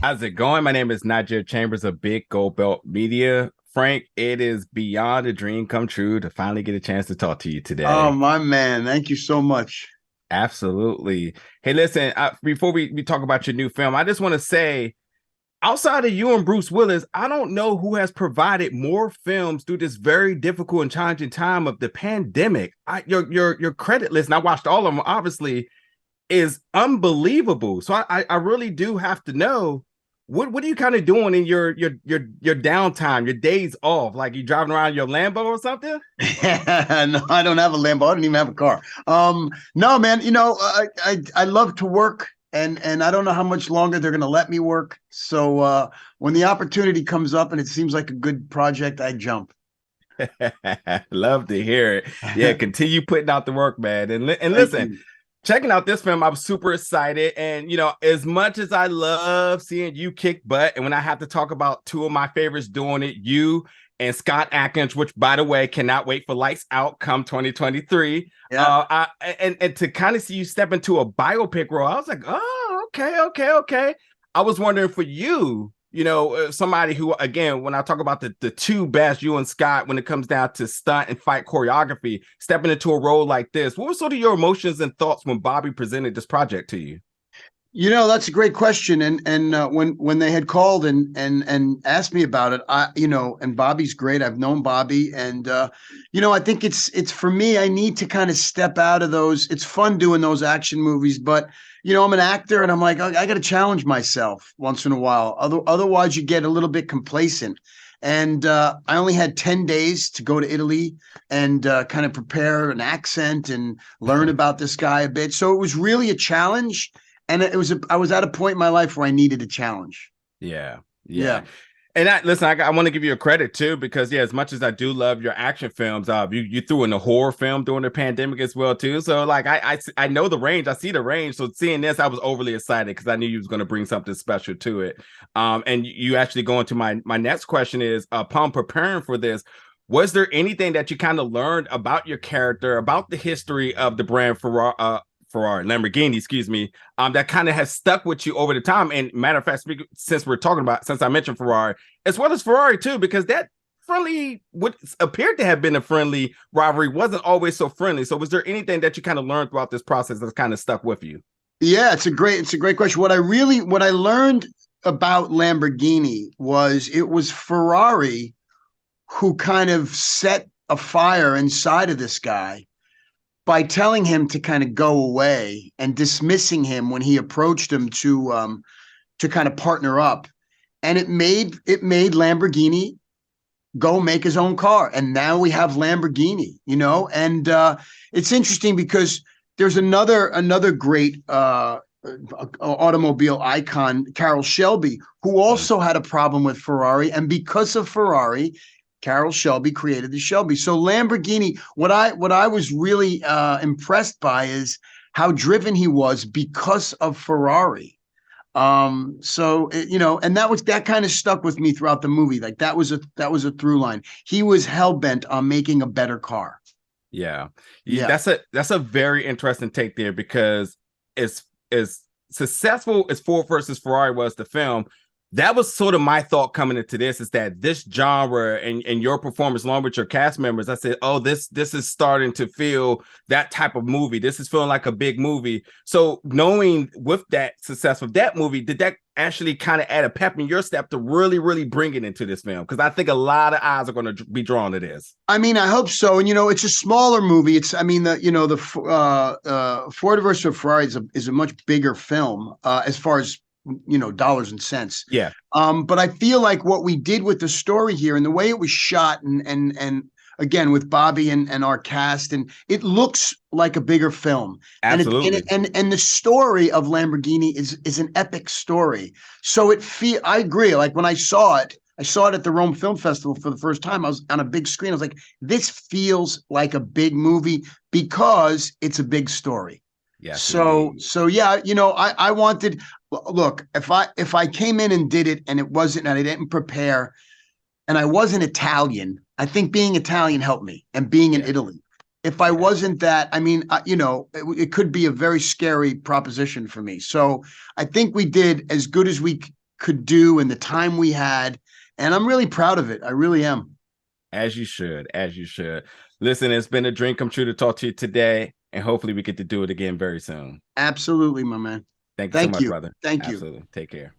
How's it going? My name is Najir Chambers of Big Gold Belt Media. Frank, it is beyond a dream come true to finally get a chance to talk to you Oh, today. my man. Thank you so much. Absolutely. Hey, listen, before we talk about your new film, I just want to say, outside of you and Bruce Willis, I don't know who has provided more films through this very difficult and challenging time of the pandemic. Your credit list, and I watched all of them, obviously, is unbelievable. So I really do have to know what are you kind of doing in your downtime, your days off? Like you driving around your Lambo or something? No, I don't have a Lambo. I don't even have a car. No, man. I love to work, and I don't know how much longer they're going to let me work. So when the opportunity comes up and it seems like a good project, I jump. Love to hear it. Yeah, continue putting out the work, man. And Thank listen, you. checking out this film, I'm super excited. And as much as I love seeing you kick butt, and when I have to talk about two of my favorites doing it, you and Scott Atkins, which by the way, cannot wait for Lights Out come 2023. Yeah. And to kind of see you step into a biopic role, I was like, oh, okay. I was wondering for you, somebody who, again, when I talk about the two best, you and Scott, when it comes down to stunt and fight choreography, stepping into a role like this, what were sort of your emotions and thoughts when Bobby presented this project to you? That's a great question. And when they had called and asked me about it, and Bobby's great. I've known Bobby, and I think it's for me. I need to kind of step out of those. It's fun doing those action movies, but I'm an actor, and I'm like, I got to challenge myself once in a while. Otherwise, you get a little bit complacent. And I only had 10 days to go to Italy and kind of prepare an accent and learn about this guy a bit. So it was really a challenge, and I was at a point in my life where I needed a challenge. Yeah, yeah. Yeah. And I want to give you a credit too, because yeah, as much as I do love your action films, you threw in a horror film during the pandemic as well too. So like I know the range, I see the range. So seeing this, I was overly excited because I knew you was going to bring something special to it. And you actually go into my next question is, upon preparing for this, was there anything that you kind of learned about your character, about the history of the brand Ferrari, Lamborghini, excuse me, that kind of has stuck with you over the time? And matter of fact, since I mentioned Ferrari, as well as Ferrari too, because that friendly, what appeared to have been a friendly rivalry, wasn't always so friendly. So, was there anything that you kind of learned throughout this process that's kind of stuck with you? Yeah, it's a great question. What I learned about Lamborghini was it was Ferrari who kind of set a fire inside of this guy by telling him to kind of go away and dismissing him when he approached him to kind of partner up. And it made Lamborghini go make his own car, and now we have Lamborghini. And it's interesting because there's another great automobile icon, Carroll Shelby, who also had a problem with Ferrari, and because of Ferrari, Carroll Shelby created the Shelby. So Lamborghini, what I was really impressed by is how driven he was because of Ferrari. And that kind of stuck with me throughout the movie. Like that was a through line. He was hell bent on making a better car. Yeah, Yeah. that's a very interesting take there, because as successful as Ford versus Ferrari was, the film, that was sort of my thought coming into this, is that this genre and your performance along with your cast members, I said, oh, this is starting to feel that type of movie. This is feeling like a big movie. So knowing with that success of that movie, did that actually kind of add a pep in your step to really bring it into this film? Because I think a lot of eyes are going to be drawn to this. I mean, I hope so. And it's a smaller movie. I mean, the Ford versus Ferrari is a much bigger film as far as dollars and cents. Yeah, But I feel like what we did with the story here and the way it was shot, and again with Bobby and our cast, and it looks like a bigger film. And it, and, it, absolutely. and the story of Lamborghini is an epic story. So I agree. Like when I saw it at the Rome Film Festival for the first time. I was on a big screen. I was like, this feels like a big movie because it's a big story. Yes, indeed. So yeah, I wanted, look, if I came in and did it and it wasn't, and I didn't prepare, and I wasn't Italian, I think being Italian helped me, and being in Yeah, Italy. If I yeah. wasn't that, I mean, it could be a very scary proposition for me. So I think we did as good as we could do and the time we had. And I'm really proud of it. I really am. As you should, as you should. Listen, it's been a dream come true to talk to you today, and hopefully we get to do it again very soon. Absolutely, my man. Thank you so Thank much, you. brother. Thank you. Absolutely. Take care.